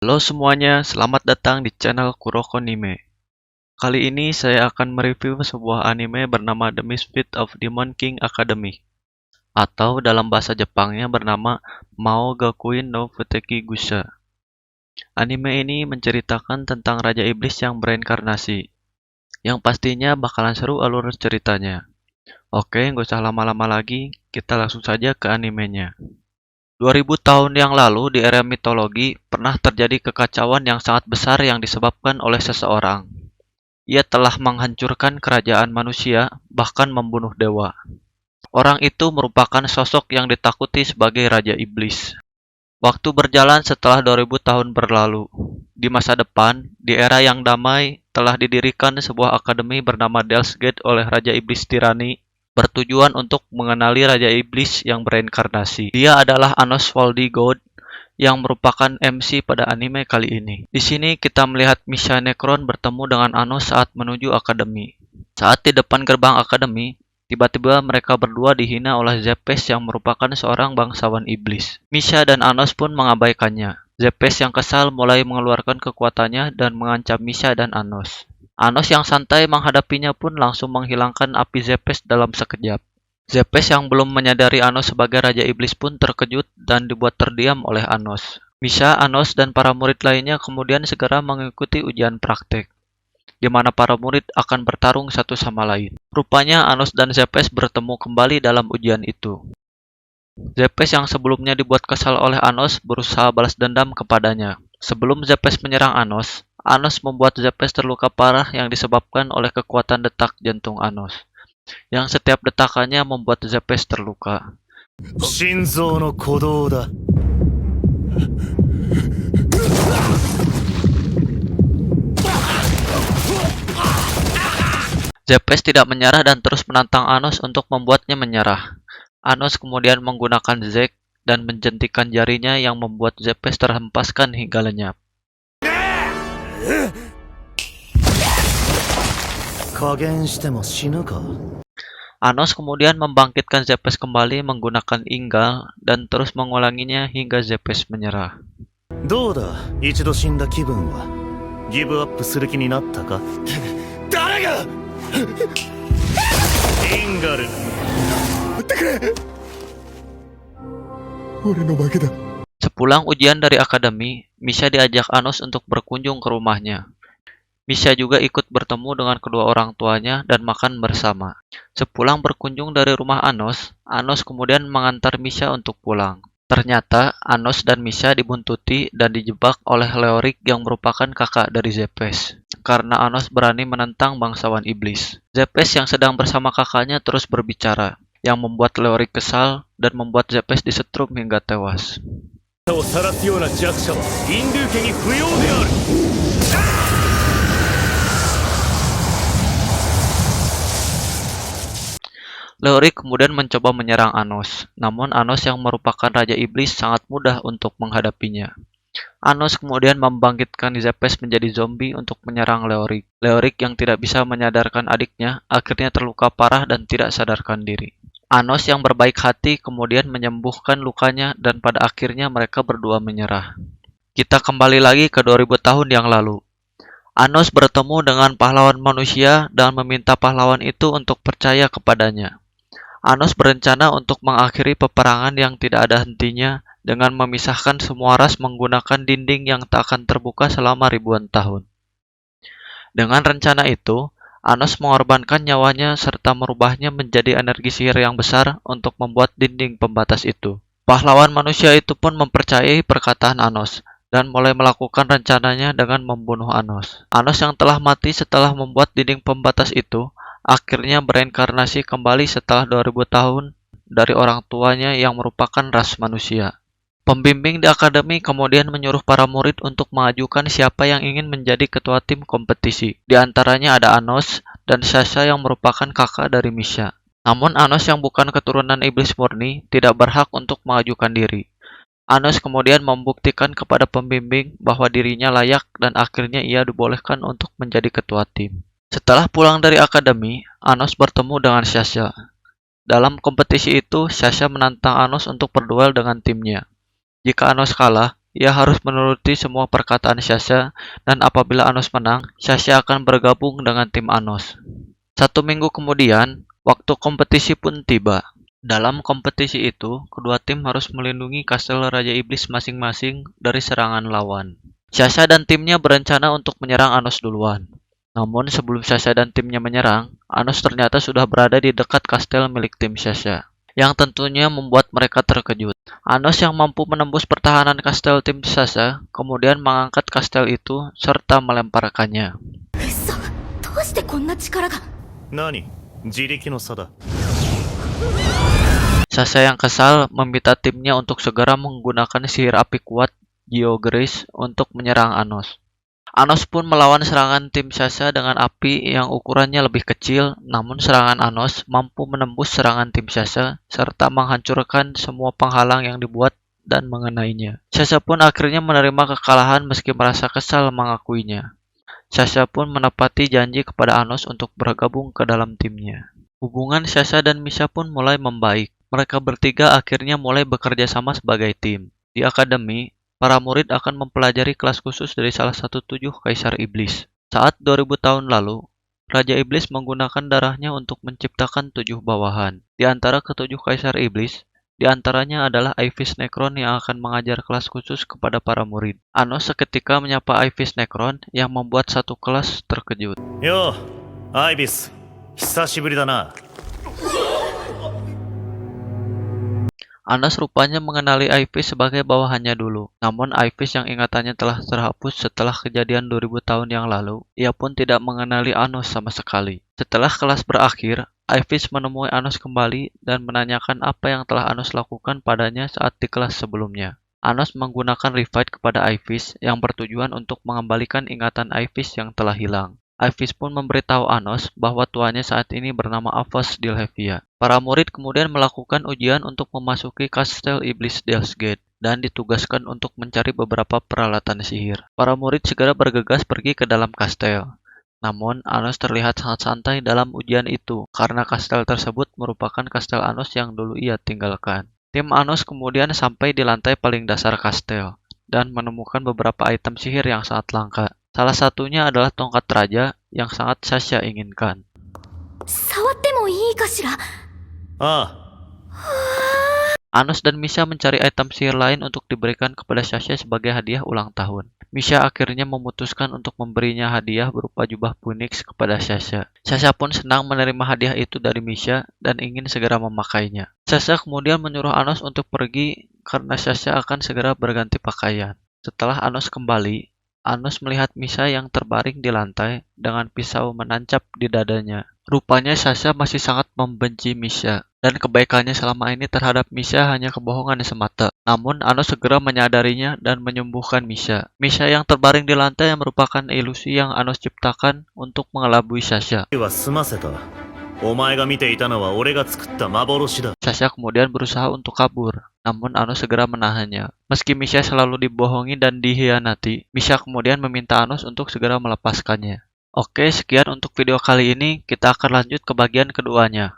Halo semuanya, selamat datang di channel Kurokonime. Kali ini saya akan mereview sebuah anime bernama The Misfit of Demon King Academy, atau dalam bahasa Jepangnya bernama Mao Gakuin no Futeki Gusha. Anime ini menceritakan tentang Raja Iblis yang bereinkarnasi, yang pastinya bakalan seru alur ceritanya. Oke, nggak usah lama-lama lagi, kita langsung saja ke animenya. 2000 tahun yang lalu di era mitologi pernah terjadi kekacauan yang sangat besar yang disebabkan oleh seseorang. Ia telah menghancurkan kerajaan manusia, bahkan membunuh dewa. Orang itu merupakan sosok yang ditakuti sebagai Raja Iblis. Waktu berjalan setelah 2000 tahun berlalu. Di masa depan, di era yang damai, telah didirikan sebuah akademi bernama Del's Gate oleh Raja Iblis Tirani, bertujuan untuk mengenali Raja Iblis yang bereinkarnasi. Dia adalah Anos Valdi-God, yang merupakan MC pada anime kali ini. Di sini kita melihat Misha Necron bertemu dengan Anos saat menuju akademi. Saat di depan gerbang akademi, tiba-tiba mereka berdua dihina oleh Zepes yang merupakan seorang bangsawan iblis. Misha dan Anos pun mengabaikannya. Zepes yang kesal mulai mengeluarkan kekuatannya dan mengancam Misha dan Anos. Anos yang santai menghadapinya pun langsung menghilangkan api Zepes dalam sekejap. Zepes yang belum menyadari Anos sebagai Raja Iblis pun terkejut dan dibuat terdiam oleh Anos. Misha, Anos, dan para murid lainnya kemudian segera mengikuti ujian praktek, di mana para murid akan bertarung satu sama lain. Rupanya Anos dan Zepes bertemu kembali dalam ujian itu. Zepes yang sebelumnya dibuat kesal oleh Anos berusaha balas dendam kepadanya. Sebelum Zepes menyerang Anos, Anos membuat Zepes terluka parah yang disebabkan oleh kekuatan detak jantung Anos, yang setiap detakannya membuat Zepes terluka. Zepes tidak menyerah dan terus menantang Anos untuk membuatnya menyerah. Anos kemudian menggunakan Zek dan menjentikan jarinya yang membuat Zepes terhempaskan hingga lenyap. Anos kemudian membangkitkan Zepes kembali menggunakan Inggal dan terus mengulanginya hingga Zepes menyerah. Sepulang ujian dari akademi, Misha diajak Anos untuk berkunjung ke rumahnya. Misha juga ikut bertemu dengan kedua orang tuanya dan makan bersama. Sepulang berkunjung dari rumah Anos, Anos kemudian mengantar Misha untuk pulang. Ternyata Anos dan Misha dibuntuti dan dijebak oleh Leoric yang merupakan kakak dari Zepes, karena Anos berani menentang bangsawan iblis. Zepes yang sedang bersama kakaknya terus berbicara, yang membuat Leoric kesal dan membuat Zepes disetrum hingga tewas. Leoric kemudian mencoba menyerang Anos, namun Anos yang merupakan Raja Iblis sangat mudah untuk menghadapinya. Anos kemudian membangkitkan Zepes menjadi zombie untuk menyerang Leoric. Leoric yang tidak bisa menyadarkan adiknya akhirnya terluka parah dan tidak sadarkan diri. Anos yang berbaik hati kemudian menyembuhkan lukanya dan pada akhirnya mereka berdua menyerah. Kita kembali lagi ke 2000 tahun yang lalu. Anos bertemu dengan pahlawan manusia dan meminta pahlawan itu untuk percaya kepadanya. Anos berencana untuk mengakhiri peperangan yang tidak ada hentinya dengan memisahkan semua ras menggunakan dinding yang tak akan terbuka selama ribuan tahun. Dengan rencana itu, Anos mengorbankan nyawanya serta merubahnya menjadi energi sihir yang besar untuk membuat dinding pembatas itu. Pahlawan manusia itu pun mempercayai perkataan Anos dan mulai melakukan rencananya dengan membunuh Anos. Anos yang telah mati setelah membuat dinding pembatas itu akhirnya bereinkarnasi kembali setelah 2000 tahun dari orang tuanya yang merupakan ras manusia. Pembimbing di akademi kemudian menyuruh para murid untuk mengajukan siapa yang ingin menjadi ketua tim kompetisi. Di antaranya ada Anos dan Sasha yang merupakan kakak dari Misha. Namun Anos yang bukan keturunan iblis murni tidak berhak untuk mengajukan diri. Anos kemudian membuktikan kepada pembimbing bahwa dirinya layak dan akhirnya ia dibolehkan untuk menjadi ketua tim. Setelah pulang dari akademi, Anos bertemu dengan Sasha. Dalam kompetisi itu, Sasha menantang Anos untuk berduel dengan timnya. Jika Anos kalah, ia harus menuruti semua perkataan Sasha, dan apabila Anos menang, Sasha akan bergabung dengan tim Anos. 1 minggu kemudian, waktu kompetisi pun tiba. Dalam kompetisi itu, kedua tim harus melindungi kastel Raja Iblis masing-masing dari serangan lawan. Sasha dan timnya berencana untuk menyerang Anos duluan. Namun sebelum Sasha dan timnya menyerang, Anos ternyata sudah berada di dekat kastel milik tim Sasha, yang tentunya membuat mereka terkejut. Anos yang mampu menembus pertahanan kastel tim Sasha, kemudian mengangkat kastel itu serta melemparkannya. 嘘、どうしてこんな力が。何？自力の差だ。 Sasha yang kesal meminta timnya untuk segera menggunakan sihir api kuat Geograce untuk menyerang Anos. Anos pun melawan serangan tim Sasha dengan api yang ukurannya lebih kecil, namun serangan Anos mampu menembus serangan tim Sasha serta menghancurkan semua penghalang yang dibuat dan mengenainya. Sasha pun akhirnya menerima kekalahan meski merasa kesal mengakuinya. Sasha pun menepati janji kepada Anos untuk bergabung ke dalam timnya. Hubungan Sasha dan Misha pun mulai membaik. Mereka bertiga akhirnya mulai bekerja sama sebagai tim. Di akademi, para murid akan mempelajari kelas khusus dari salah satu 7 kaisar iblis. Saat 2000 tahun lalu, Raja Iblis menggunakan darahnya untuk menciptakan 7 bawahan. Di antara ketujuh kaisar iblis, di antaranya adalah Ivis Necron yang akan mengajar kelas khusus kepada para murid. Anos seketika menyapa Ivis Necron yang membuat satu kelas terkejut. Yo, Ibis, 久しぶりだな。 Anos rupanya mengenali Ivis sebagai bawahannya dulu. Namun Ivis yang ingatannya telah terhapus setelah kejadian 2000 tahun yang lalu, ia pun tidak mengenali Anos sama sekali. Setelah kelas berakhir, Ivis menemui Anos kembali dan menanyakan apa yang telah Anos lakukan padanya saat di kelas sebelumnya. Anos menggunakan revive kepada Ivis yang bertujuan untuk mengembalikan ingatan Ivis yang telah hilang. Ivis pun memberitahu Anos bahwa tuannya saat ini bernama Avos Dilhevia. Para murid kemudian melakukan ujian untuk memasuki kastel iblis Death's Gate dan ditugaskan untuk mencari beberapa peralatan sihir. Para murid segera bergegas pergi ke dalam kastel. Namun, Anos terlihat sangat santai dalam ujian itu karena kastel tersebut merupakan kastel Anos yang dulu ia tinggalkan. Tim Anos kemudian sampai di lantai paling dasar kastel dan menemukan beberapa item sihir yang sangat langka. Salah satunya adalah tongkat raja yang sangat Sasha inginkan. 触ってもいいかしら。ああ、 Anos dan Misha mencari item sihir lain untuk diberikan kepada Sasha sebagai hadiah ulang tahun. Misha akhirnya memutuskan untuk memberinya hadiah berupa jubah Phoenix kepada Sasha. Sasha pun senang menerima hadiah itu dari Misha dan ingin segera memakainya. Sasha kemudian menyuruh Anos untuk pergi karena Sasha akan segera berganti pakaian. Setelah Anos kembali, Anos melihat Misha yang terbaring di lantai dengan pisau menancap di dadanya. Rupanya Sasha masih sangat membenci Misha, dan kebaikannya selama ini terhadap Misha hanya kebohongan semata. Namun Anos segera menyadarinya dan menyembuhkan Misha. Misha yang terbaring di lantai yang merupakan ilusi yang Anos ciptakan untuk mengelabui Sasha. は済ませた。お前が見ていたのは俺が作った幻だ。 Sasha kemudian berusaha untuk kabur, namun Anos segera menahannya. Meski Misha selalu dibohongi dan dihianati, Misha kemudian meminta Anos untuk segera melepaskannya. Oke, sekian untuk video kali ini. Kita akan lanjut ke bagian keduanya.